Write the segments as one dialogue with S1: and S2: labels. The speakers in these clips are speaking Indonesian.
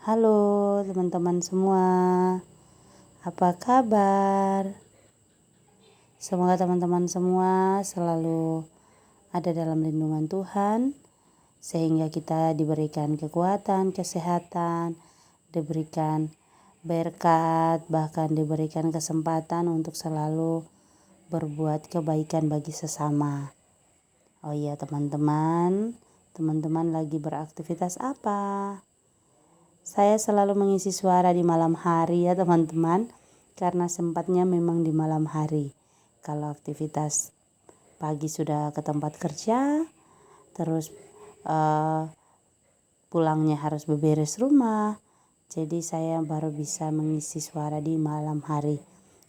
S1: Halo teman-teman semua, apa kabar? Semoga teman-teman semua selalu ada dalam lindungan Tuhan, sehingga kita diberikan kekuatan, kesehatan, diberikan berkat, bahkan diberikan kesempatan untuk selalu berbuat kebaikan bagi sesama. Oh iya teman-teman lagi beraktivitas apa? Saya selalu mengisi suara di malam hari ya teman-teman, karena sempatnya memang di malam hari. Kalau aktivitas pagi sudah ke tempat kerja, terus pulangnya harus beberes rumah. Jadi saya baru bisa mengisi suara di malam hari.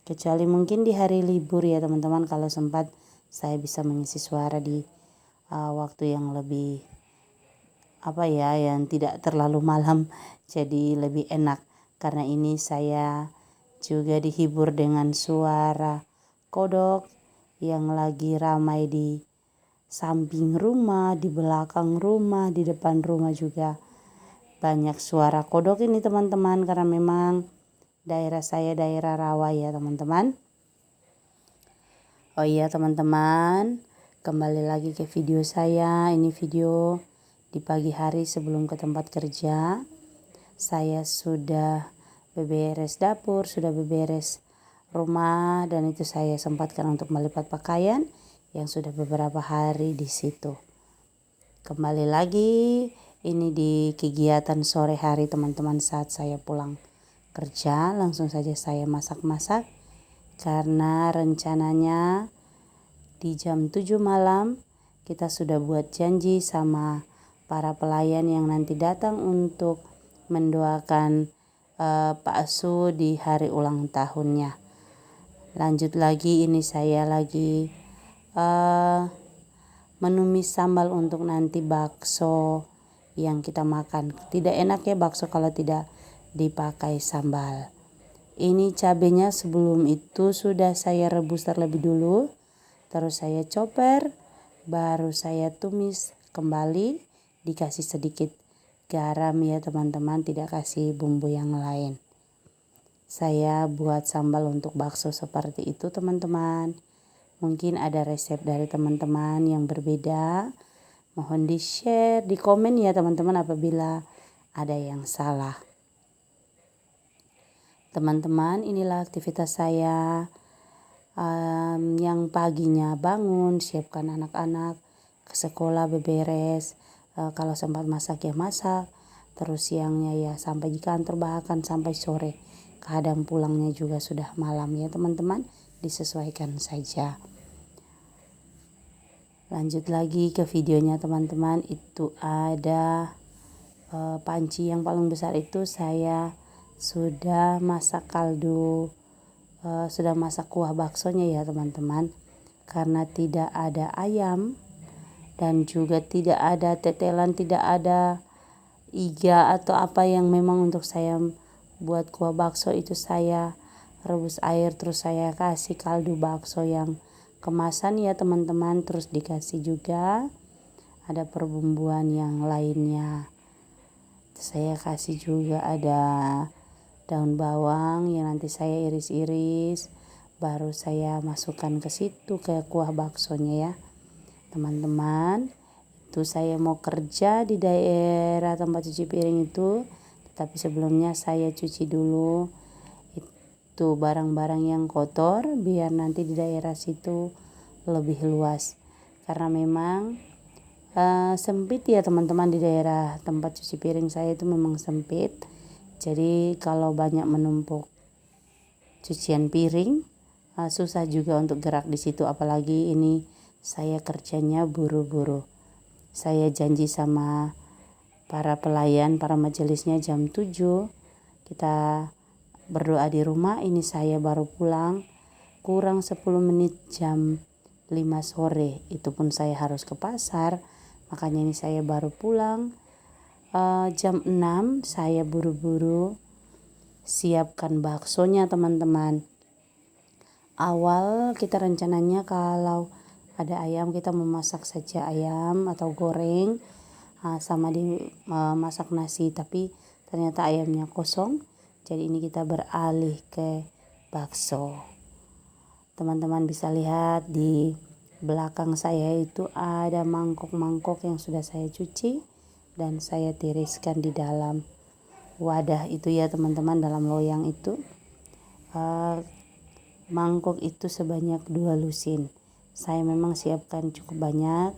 S1: Kecuali mungkin di hari libur ya teman-teman, kalau sempat saya bisa mengisi suara di waktu yang lebih yang tidak terlalu malam, jadi lebih enak. Karena ini saya juga dihibur dengan suara kodok yang lagi ramai di samping rumah, di belakang rumah, di depan rumah juga banyak suara kodok ini teman-teman, karena memang daerah saya daerah rawa ya teman-teman. Oh iya teman-teman, kembali lagi ke video saya. Ini video di pagi hari sebelum ke tempat kerja. Saya sudah beberes dapur, sudah beberes rumah, dan itu saya sempatkan untuk melipat pakaian yang sudah beberapa hari di situ. Kembali lagi ini di kegiatan sore hari teman-teman. Saat saya pulang kerja, langsung saja saya masak-masak, karena rencananya di jam 7 malam kita sudah buat janji sama para pelayan yang nanti datang untuk mendoakan Pak Su di hari ulang tahunnya. Lanjut lagi, ini saya lagi menumis sambal untuk nanti bakso yang kita makan. Tidak enak ya bakso kalau tidak dipakai sambal. Ini cabenya sebelum itu sudah saya rebus terlebih dulu, terus saya chopper, baru saya tumis kembali, dikasih sedikit garam ya teman-teman, tidak kasih bumbu yang lain. Saya buat sambal untuk bakso seperti itu teman-teman. Mungkin ada resep dari teman-teman yang berbeda, mohon di-share, di komen ya teman-teman apabila ada yang salah. Teman-teman, inilah aktivitas saya yang paginya bangun, siapkan anak-anak ke sekolah, beberes, kalau sempat masak ya masak, terus siangnya ya sampai di kantor, bahkan sampai sore. Kadang pulangnya juga sudah malam ya teman-teman, disesuaikan saja. Lanjut lagi ke videonya teman-teman. Itu ada panci yang paling besar, itu saya sudah masak kaldu, sudah masak kuah baksonya ya teman-teman. Karena tidak ada ayam dan juga tidak ada tetelan, tidak ada iga atau apa yang memang untuk saya buat kuah bakso, itu saya rebus air, terus saya kasih kaldu bakso yang kemasan ya teman-teman. Terus dikasih juga ada perbumbuan yang lainnya. Saya kasih juga ada daun bawang yang nanti saya iris-iris, baru saya masukkan ke situ ke kuah baksonya ya teman-teman. Itu saya mau kerja di daerah tempat cuci piring itu, tapi sebelumnya saya cuci dulu itu barang-barang yang kotor, biar nanti di daerah situ lebih luas. Karena memang sempit ya teman-teman, di daerah tempat cuci piring saya itu memang sempit. Jadi kalau banyak menumpuk cucian piring, susah juga untuk gerak di situ. Apalagi ini saya kerjanya buru-buru. Saya janji sama para pelayan, para majelisnya jam 7 kita berdoa di rumah. Ini saya baru pulang kurang 10 menit jam 5 sore. Itu pun saya harus ke pasar, makanya ini saya baru pulang jam 6. Saya buru-buru siapkan baksonya teman-teman. Awal kita rencananya kalau ada ayam kita memasak saja ayam atau goreng sama dimasak nasi, tapi ternyata ayamnya kosong. Jadi ini kita beralih ke bakso. Teman-teman bisa lihat di belakang saya itu ada mangkok-mangkok yang sudah saya cuci dan saya tiriskan di dalam wadah itu ya teman-teman, dalam loyang itu. Mangkok itu sebanyak 2 lusin. Saya memang siapkan cukup banyak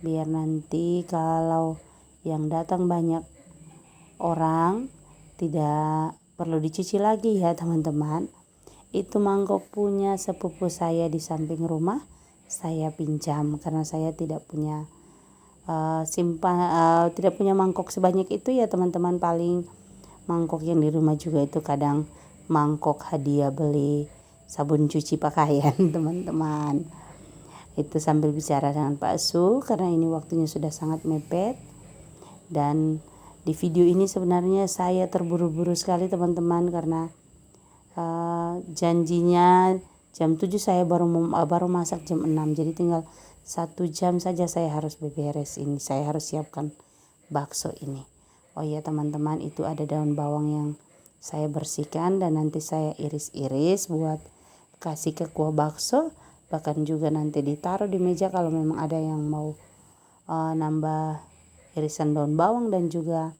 S1: biar nanti kalau yang datang banyak orang tidak perlu dicuci lagi ya teman-teman. Itu mangkok punya sepupu saya di samping rumah, saya pinjam karena saya tidak punya tidak punya mangkok sebanyak itu ya teman-teman. Paling mangkok yang di rumah juga itu kadang mangkok hadiah beli sabun cuci pakaian teman-teman. Itu sambil bicara dengan Pak Su karena ini waktunya sudah sangat mepet. Dan di video ini sebenarnya saya terburu-buru sekali teman-teman karena janjinya jam 7 saya baru masak jam 6. Jadi tinggal 1 jam saja saya harus beberes ini. Saya harus siapkan bakso ini. Oh iya teman-teman, itu ada daun bawang yang saya bersihkan dan nanti saya iris-iris buat kasih ke kuah bakso. Bahkan juga nanti ditaruh di meja kalau memang ada yang mau nambah irisan daun bawang dan juga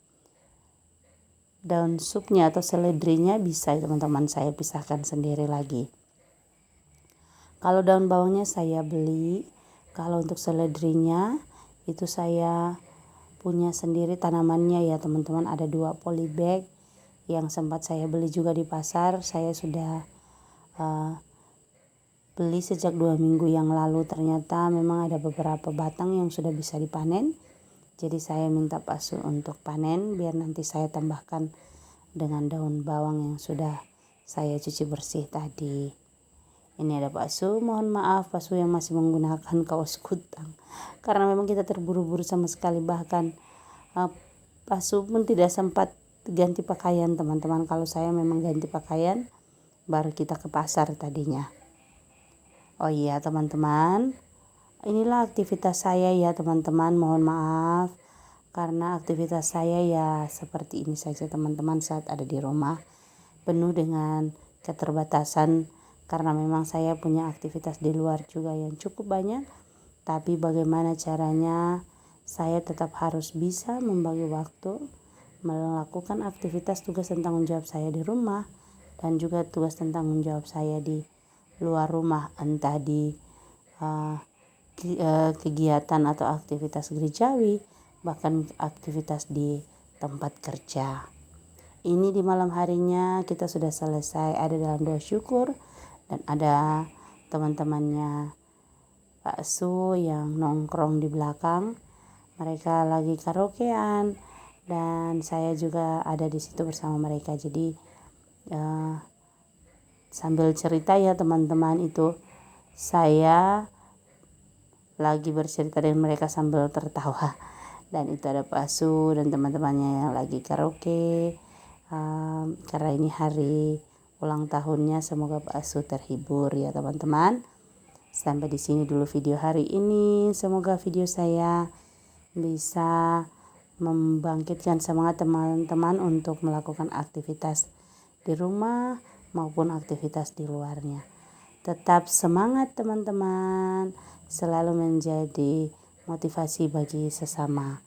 S1: daun supnya atau seledrinya bisa teman-teman saya pisahkan sendiri lagi. Kalau daun bawangnya saya beli, kalau untuk seledrinya itu saya punya sendiri tanamannya ya teman-teman. Ada 2 polybag yang sempat saya beli juga di pasar. Saya sudah beli sejak 2 minggu yang lalu. Ternyata memang ada beberapa batang yang sudah bisa dipanen. Jadi saya minta Pak Su untuk panen biar nanti saya tambahkan dengan daun bawang yang sudah saya cuci bersih tadi. Ini ada Pak Su, mohon maaf Pak Su yang masih menggunakan kaos kutang. Karena memang kita terburu-buru sama sekali, bahkan Pak Su pun tidak sempat ganti pakaian teman-teman. Kalau saya memang ganti pakaian baru kita ke pasar tadinya. Oh iya teman-teman, inilah aktivitas saya ya teman-teman, mohon maaf karena aktivitas saya ya seperti ini saja teman-teman saat ada di rumah, penuh dengan keterbatasan karena memang saya punya aktivitas di luar juga yang cukup banyak. Tapi bagaimana caranya saya tetap harus bisa membagi waktu melakukan aktivitas tugas dan tanggung jawab saya di rumah dan juga tugas dan tanggung jawab saya di luar rumah, entah di kegiatan atau aktivitas gerejawi, bahkan aktivitas di tempat kerja. Ini di malam harinya kita sudah selesai, ada dalam doa syukur dan ada teman-temannya Pak Su yang nongkrong di belakang. Mereka lagi karaokean dan saya juga ada di situ bersama mereka. Jadi sambil cerita ya teman-teman, itu saya lagi bercerita dengan mereka sambil tertawa. Dan itu ada Pak Su dan teman-temannya yang lagi karaoke. Karena ini hari ulang tahunnya, semoga Pak Su terhibur ya teman-teman. Sampai di sini dulu video hari ini. Semoga video saya bisa membangkitkan semangat teman-teman untuk melakukan aktivitas di rumah maupun aktivitas di luarnya. Tetap semangat teman-teman, selalu menjadi motivasi bagi sesama.